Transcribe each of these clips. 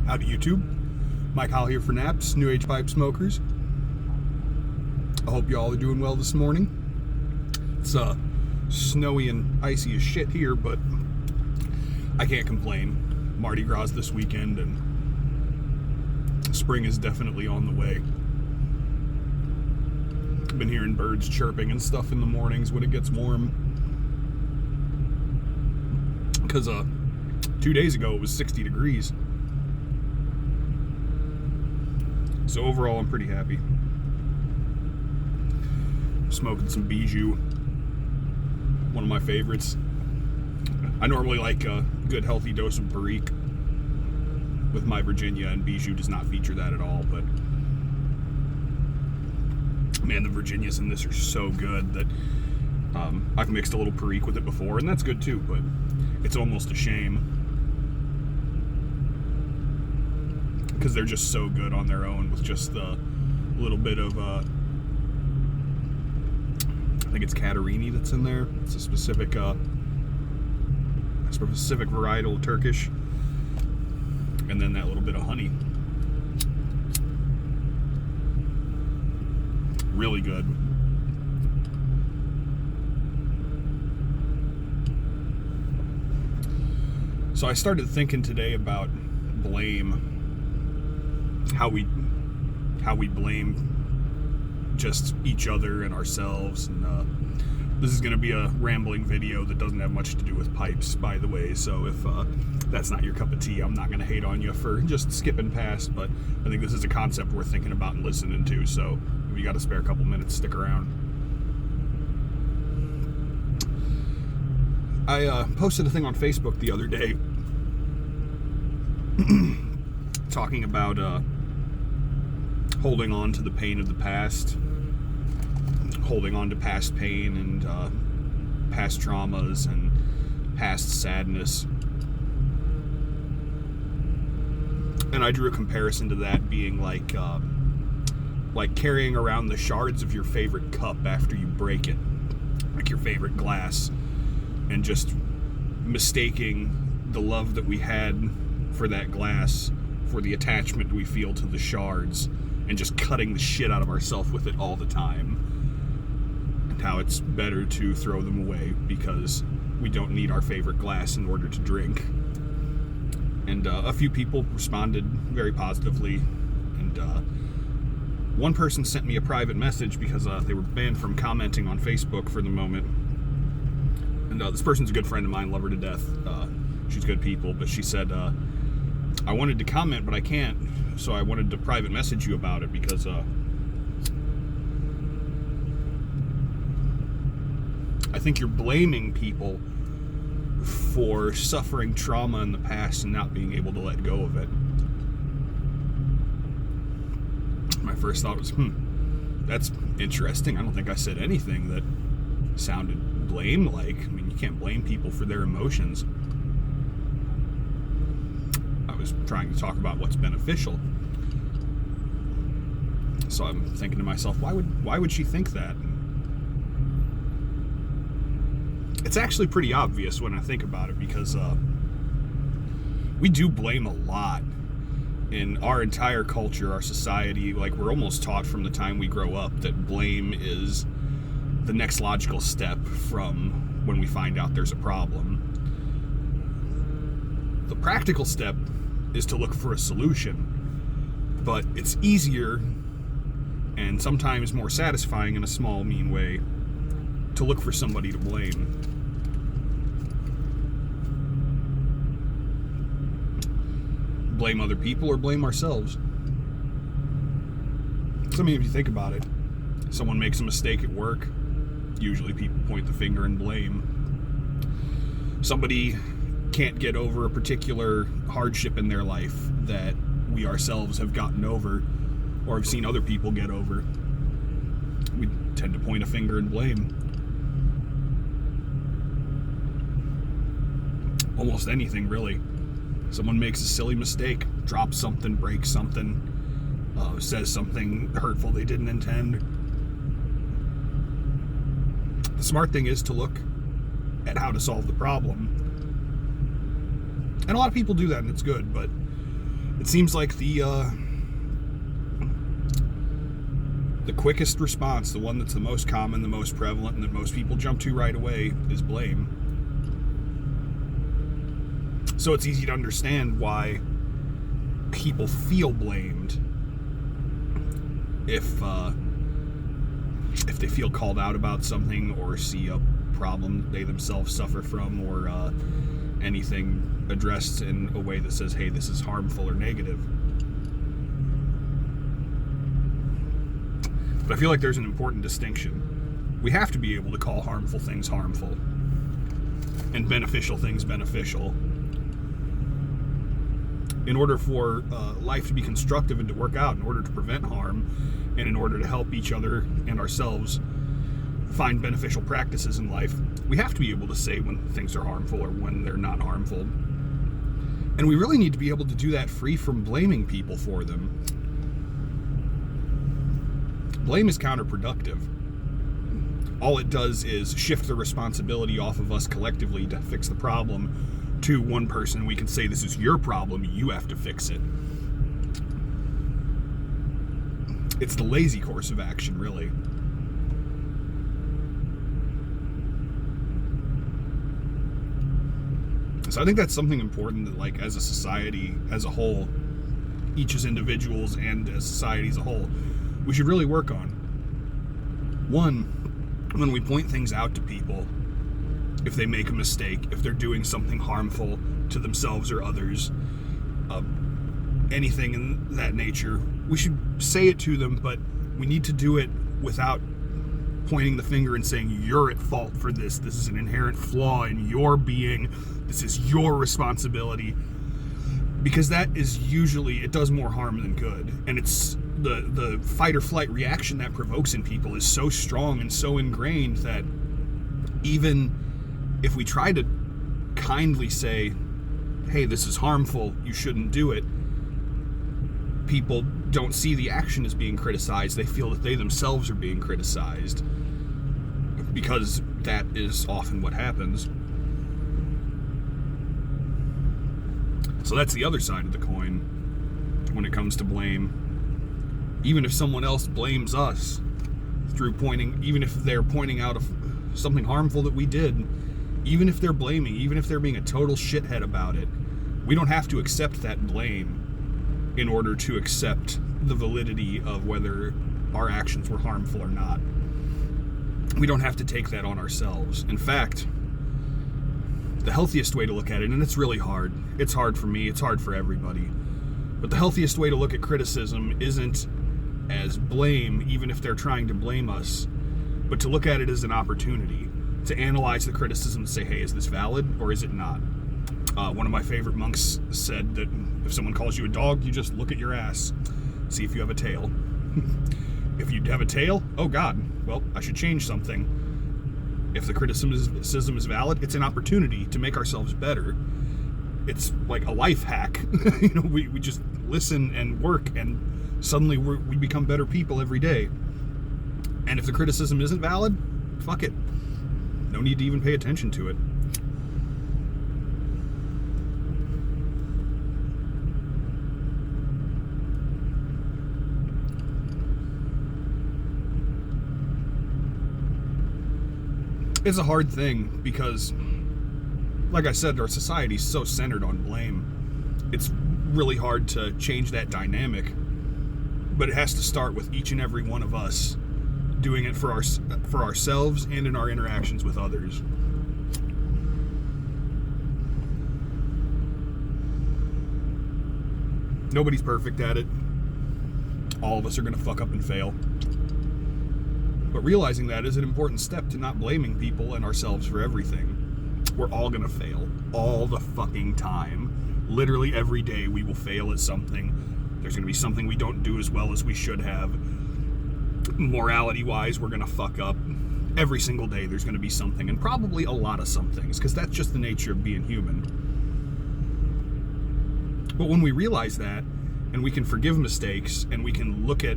Howdy YouTube, Mike Howell here for Naps, New Age Pipe Smokers. I hope you all are doing well this morning. It's snowy and icy as shit here, but I can't complain. Mardi Gras this weekend and spring is definitely on the way. I've been hearing birds chirping and stuff in the mornings when it gets warm. Because 2 days ago it was 60 degrees. So overall, I'm pretty happy. Smoking some Bijou, one of my favorites. I normally like a good healthy dose of Perique with my Virginia, and Bijou does not feature that at all, but man, the Virginias in this are so good that I've mixed a little Perique with it before, and that's good too, but it's almost a shame because they're just so good on their own with just the little bit of I think it's Catarini that's in there. It's a specific varietal Turkish, and then that little bit of honey. Really good. So I started thinking today about blame. How we blame just each other and ourselves, and this is going to be a rambling video that doesn't have much to do with pipes, by the way, so if that's not your cup of tea, I'm not going to hate on you for just skipping past, but I think this is a concept worth thinking about and listening to, so if you got a spare couple minutes, stick around. I posted a thing on Facebook the other day talking about holding on to the pain of the past, holding on to past pain and past traumas and past sadness. And I drew a comparison to that being like carrying around the shards of your favorite cup after you break it, like your favorite glass, and just mistaking the love that we had for that glass for the attachment we feel to the shards, and just cutting the shit out of ourselves with it all the time, and how it's better to throw them away because we don't need our favorite glass in order to drink. And a few people responded very positively, and one person sent me a private message because they were banned from commenting on Facebook for the moment. And this person's a good friend of mine, love her to death. She's good people, but she said, I wanted to comment, but I can't, so I wanted to private message you about it because I think you're blaming people for suffering trauma in the past and not being able to let go of it. My first thought was, that's interesting. I don't think I said anything that sounded blame-like. I mean, you can't blame people for their emotions. I was trying to talk about what's beneficial. So I'm thinking to myself, why would she think that? It's actually pretty obvious when I think about it, because we do blame a lot in our entire culture, our society. Like, we're almost taught from the time we grow up that blame is the next logical step from when we find out there's a problem. The practical step is to look for a solution, but it's easier and sometimes more satisfying in a small, mean way to look for somebody to blame. Blame other people or blame ourselves. So, I mean, if you think about it, someone makes a mistake at work, usually people point the finger and blame. Somebody can't get over a particular hardship in their life that we ourselves have gotten over or have seen other people get over. We tend to point a finger and blame. Almost anything, really. Someone makes a silly mistake, drops something, breaks something, says something hurtful they didn't intend. The smart thing is to look at how to solve the problem. And a lot of people do that, and it's good, but It seems like the quickest response, the one that's the most common, the most prevalent, and that most people jump to right away is blame. So it's easy to understand why people feel blamed if they feel called out about something or see a problem they themselves suffer from, or anything addressed in a way that says, hey, this is harmful or negative. But I feel like there's an important distinction. We have to be able to call harmful things harmful and beneficial things beneficial in order for life to be constructive and to work out, in order to prevent harm, and in order to help each other and ourselves find beneficial practices in life. We have to be able to say when things are harmful or when they're not harmful. And we really need to be able to do that free from blaming people for them. Blame is counterproductive. All it does is shift the responsibility off of us collectively to fix the problem to one person. We can say, this is your problem, you have to fix it. It's the lazy course of action, really. So I think that's something important that, like, as a society as a whole, each as individuals and as society as a whole, we should really work on. One, when we point things out to people, if they make a mistake, if they're doing something harmful to themselves or others, anything in that nature, we should say it to them, but we need to do it without pointing the finger and saying, you're at fault for this. This is an inherent flaw in your being. This is your responsibility. Because that is usually, it does more harm than good. And it's the fight or flight reaction that provokes in people is so strong and so ingrained that even if we try to kindly say, hey, this is harmful, you shouldn't do it, people don't see the action as being criticized. They feel that they themselves are being criticized, because that is often what happens. So that's the other side of the coin when it comes to blame. Even if someone else blames us through even if they're pointing out something harmful that we did, even if they're blaming, even if they're being a total shithead about it, we don't have to accept that blame in order to accept the validity of whether our actions were harmful or not. We don't have to take that on ourselves. In fact, the healthiest way to look at it, and it's really hard, it's hard for me, it's hard for everybody, but the healthiest way to look at criticism isn't as blame, even if they're trying to blame us, but to look at it as an opportunity to analyze the criticism and say, hey, is this valid or is it not? One of my favorite monks said that if someone calls you a dog, you just look at your ass, see if you have a tail. If you have a tail, oh God, well, I should change something. If the criticism is valid, it's an opportunity to make ourselves better. It's like a life hack. We just listen and work, and suddenly we become better people every day. And if the criticism isn't valid, fuck it. No need to even pay attention to it. It's a hard thing because, like I said, our society's so centered on blame. It's really hard to change that dynamic, but it has to start with each and every one of us doing it for ourselves and in our interactions with others. Nobody's perfect at it. All of us are going to fuck up and fail. But realizing that is an important step to not blaming people and ourselves for everything. We're all going to fail. All the fucking time. Literally every day we will fail at something. There's going to be something we don't do as well as we should have. Morality-wise, we're going to fuck up. Every single day there's going to be something, and probably a lot of some things, because that's just the nature of being human. But when we realize that, and we can forgive mistakes, and we can look at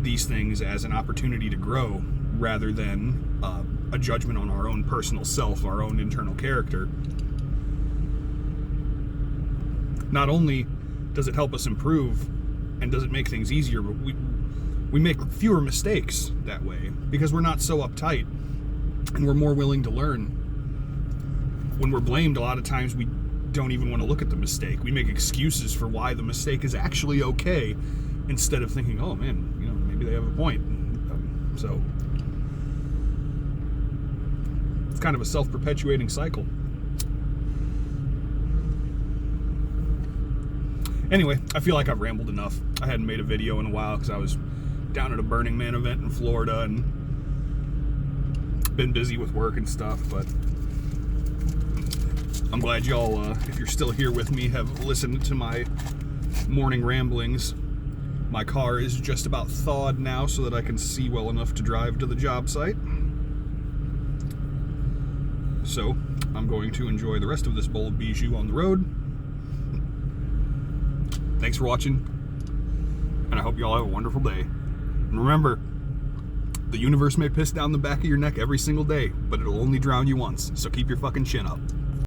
these things as an opportunity to grow rather than a judgment on our own personal self, our own internal character, not only Does it help us improve? And does it make things easier? But we make fewer mistakes that way because we're not so uptight and we're more willing to learn. When we're blamed, a lot of times we don't even want to look at the mistake. We make excuses for why the mistake is actually okay instead of thinking, oh man, maybe they have a point. So it's kind of a self-perpetuating cycle. Anyway, I feel like I've rambled enough. I hadn't made a video in a while because I was down at a Burning Man event in Florida and been busy with work and stuff, but I'm glad y'all, if you're still here with me, have listened to my morning ramblings. My car is just about thawed now so that I can see well enough to drive to the job site. So, I'm going to enjoy the rest of this bowl of Bijou on the road. Thanks for watching, and I hope you all have a wonderful day. And remember, the universe may piss down the back of your neck every single day, but it'll only drown you once, so keep your fucking chin up.